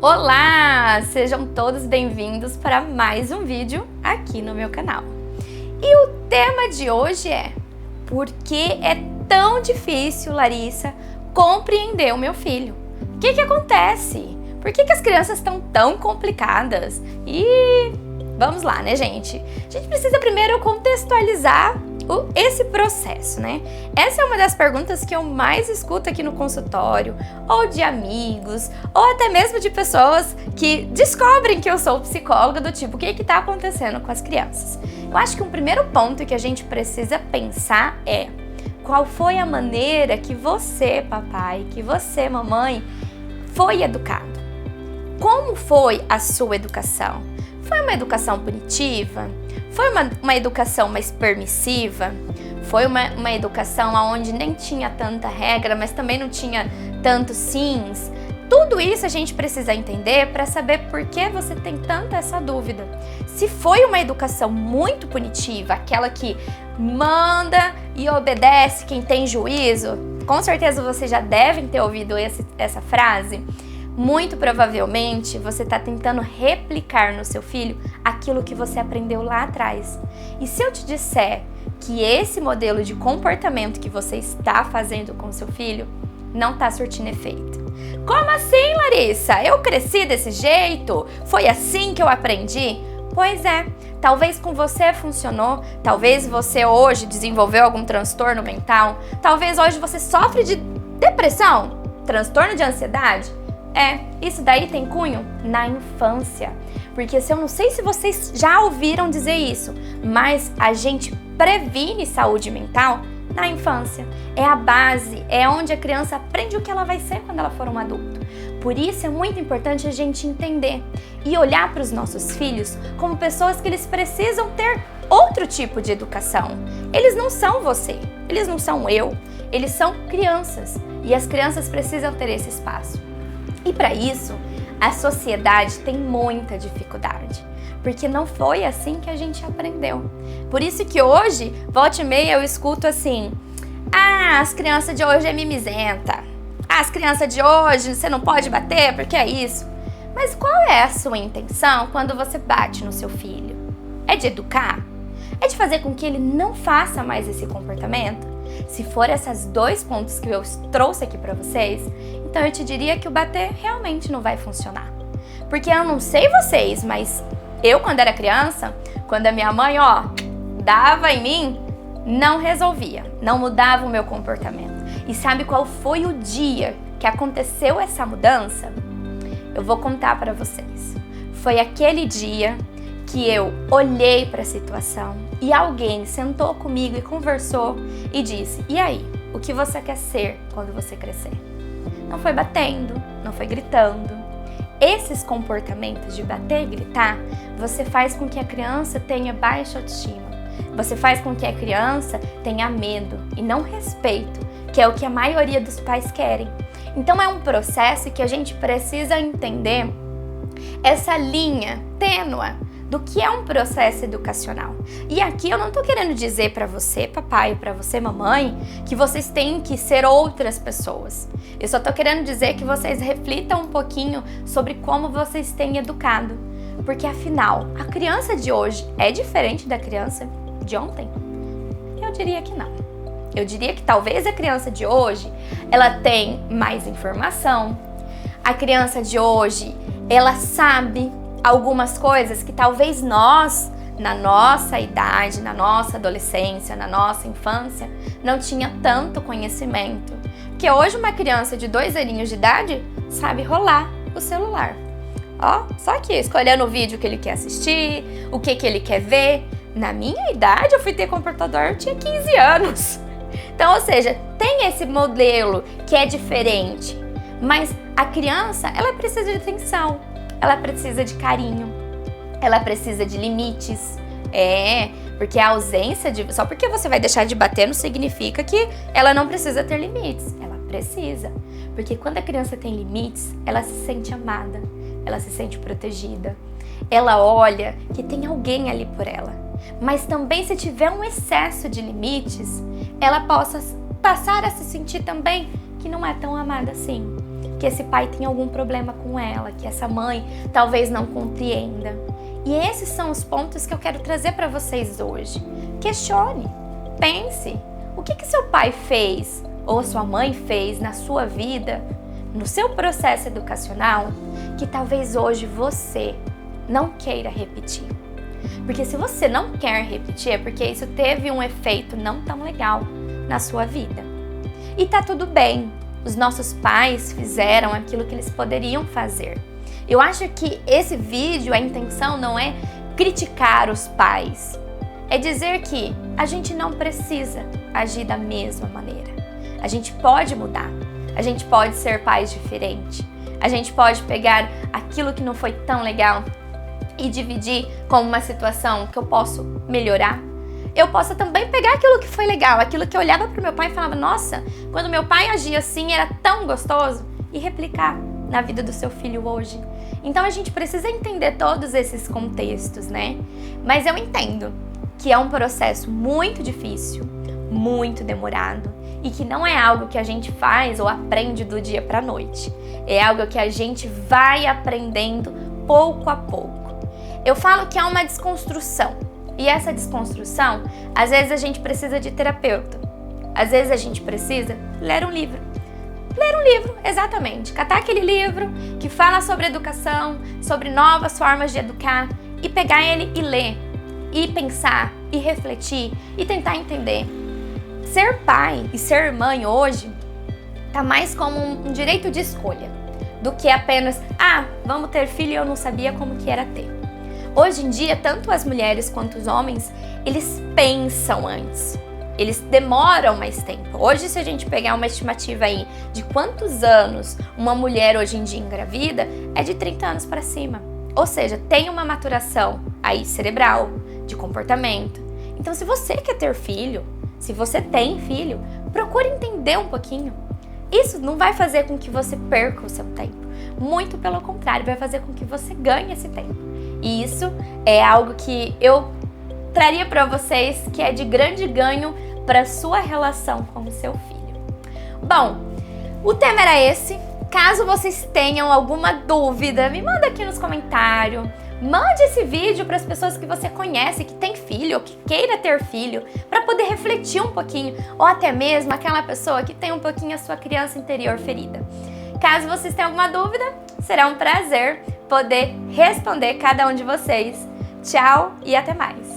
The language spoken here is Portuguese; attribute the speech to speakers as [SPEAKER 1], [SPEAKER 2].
[SPEAKER 1] Olá! Sejam todos bem-vindos para mais um vídeo aqui no meu canal. E o tema de hoje é: por que é tão difícil, Larissa, compreender o meu filho? O que acontece? Por que as crianças estão tão complicadas? E vamos lá, né, gente? A gente precisa primeiro contextualizar esse processo, né? Essa é uma das perguntas que eu mais escuto aqui no consultório, ou de amigos, ou até mesmo de pessoas que descobrem que eu sou psicóloga, do tipo, o que está acontecendo com as crianças? Eu acho que um primeiro ponto que a gente precisa pensar é: qual foi a maneira que você, papai, que você, mamãe, foi educado? Como foi a sua educação? Foi uma educação punitiva? Foi uma educação mais permissiva? Foi uma educação onde nem tinha tanta regra, mas também não tinha tantos sims? Tudo isso a gente precisa entender para saber por que você tem tanta essa dúvida. Se foi uma educação muito punitiva, aquela que manda e obedece quem tem juízo, com certeza vocês já devem ter ouvido essa frase. Muito provavelmente você está tentando replicar no seu filho aquilo que você aprendeu lá atrás. E se eu te disser que esse modelo de comportamento que você está fazendo com seu filho não está surtindo efeito? Como assim, Larissa? Eu cresci desse jeito? Foi assim que eu aprendi? Pois é, talvez com você funcionou, talvez você hoje desenvolveu algum transtorno mental, talvez hoje você sofre de depressão, transtorno de ansiedade. Isso daí tem cunho na infância, porque eu não sei se vocês já ouviram dizer isso, mas a gente previne saúde mental na infância. É a base, é onde a criança aprende o que ela vai ser quando ela for um adulto. Por isso é muito importante a gente entender e olhar para os nossos filhos como pessoas que eles precisam ter outro tipo de educação. Eles não são você, eles não são eu, eles são crianças e as crianças precisam ter esse espaço. E para isso, a sociedade tem muita dificuldade, porque não foi assim que a gente aprendeu. Por isso que hoje, volta e meia, eu escuto assim: as crianças de hoje é mimizenta. As crianças de hoje, você não pode bater porque é isso. Mas qual é a sua intenção quando você bate no seu filho? É de educar? É de fazer com que ele não faça mais esse comportamento? Se for esses dois pontos que eu trouxe aqui pra vocês, então eu te diria que o bater realmente não vai funcionar. Porque eu não sei vocês, mas eu, quando era criança, quando a minha mãe, dava em mim, não resolvia, não mudava o meu comportamento. E sabe qual foi o dia que aconteceu essa mudança? Eu vou contar pra vocês. Foi aquele dia que eu olhei para a situação e alguém sentou comigo e conversou e disse: e aí, o que você quer ser quando você crescer? Não foi batendo, não foi gritando. Esses comportamentos de bater e gritar, você faz com que a criança tenha baixa autoestima. Você faz com que a criança tenha medo e não respeito, que é o que a maioria dos pais querem. Então é um processo que a gente precisa entender essa linha tênue do que é um processo educacional. E aqui eu não tô querendo dizer para você, papai, para você, mamãe, que vocês têm que ser outras pessoas. Eu só tô querendo dizer que vocês reflitam um pouquinho sobre como vocês têm educado. Porque afinal, a criança de hoje é diferente da criança de ontem? Eu diria que não. Eu diria que talvez a criança de hoje, ela tem mais informação. A criança de hoje, ela sabe algumas coisas que talvez nós, na nossa idade, na nossa adolescência, na nossa infância, não tinha tanto conhecimento. Porque hoje uma criança de 2 aninhos de idade sabe rolar o celular. Só que escolhendo o vídeo que ele quer assistir, o que ele quer ver. Na minha idade, eu fui ter computador, eu tinha 15 anos. Então, ou seja, tem esse modelo que é diferente. Mas a criança, ela precisa de atenção. Ela precisa de carinho, ela precisa de limites. Porque a ausência de... Só porque você vai deixar de bater não significa que ela não precisa ter limites. Ela precisa. Porque quando a criança tem limites, ela se sente amada, ela se sente protegida. Ela olha que tem alguém ali por ela. Mas também se tiver um excesso de limites, ela possa passar a se sentir também que não é tão amada assim. que esse pai tem algum problema com ela, que essa mãe talvez não compreenda. E esses são os pontos que eu quero trazer para vocês hoje. Questione, pense, o que seu pai fez ou sua mãe fez na sua vida, no seu processo educacional, que talvez hoje você não queira repetir. Porque se você não quer repetir, é porque isso teve um efeito não tão legal na sua vida. E tá tudo bem, os nossos pais fizeram aquilo que eles poderiam fazer. Eu acho que esse vídeo, a intenção não é criticar os pais, é dizer que a gente não precisa agir da mesma maneira. A gente pode mudar, a gente pode ser pais diferentes, a gente pode pegar aquilo que não foi tão legal e dividir como uma situação que eu posso melhorar. Eu posso também pegar aquilo que foi legal, aquilo que eu olhava para o meu pai e falava, nossa, quando meu pai agia assim era tão gostoso, e replicar na vida do seu filho hoje. Então a gente precisa entender todos esses contextos, né? Mas eu entendo que é um processo muito difícil, muito demorado e que não é algo que a gente faz ou aprende do dia para a noite. É algo que a gente vai aprendendo pouco a pouco. Eu falo que é uma desconstrução. E essa desconstrução, às vezes a gente precisa de terapeuta. Às vezes a gente precisa ler um livro. Ler um livro, exatamente. Catar aquele livro que fala sobre educação, sobre novas formas de educar e pegar ele e ler. E pensar, e refletir, e tentar entender. Ser pai e ser mãe hoje tá mais como um direito de escolha do que apenas, vamos ter filho e eu não sabia como que era ter. Hoje em dia, tanto as mulheres quanto os homens, eles pensam antes. Eles demoram mais tempo. Hoje, se a gente pegar uma estimativa aí de quantos anos uma mulher hoje em dia engravida, é de 30 anos para cima. Ou seja, tem uma maturação aí cerebral, de comportamento. Então, se você quer ter filho, se você tem filho, procure entender um pouquinho. Isso não vai fazer com que você perca o seu tempo. Muito pelo contrário, vai fazer com que você ganhe esse tempo. E isso é algo que eu traria para vocês que é de grande ganho para sua relação com o seu filho. Bom, o tema era esse. Caso vocês tenham alguma dúvida, me manda aqui nos comentários. Mande esse vídeo para as pessoas que você conhece, que tem filho ou que queira ter filho, para poder refletir um pouquinho, ou até mesmo aquela pessoa que tem um pouquinho a sua criança interior ferida. Caso vocês tenham alguma dúvida, será um prazer poder responder cada um de vocês. Tchau e até mais!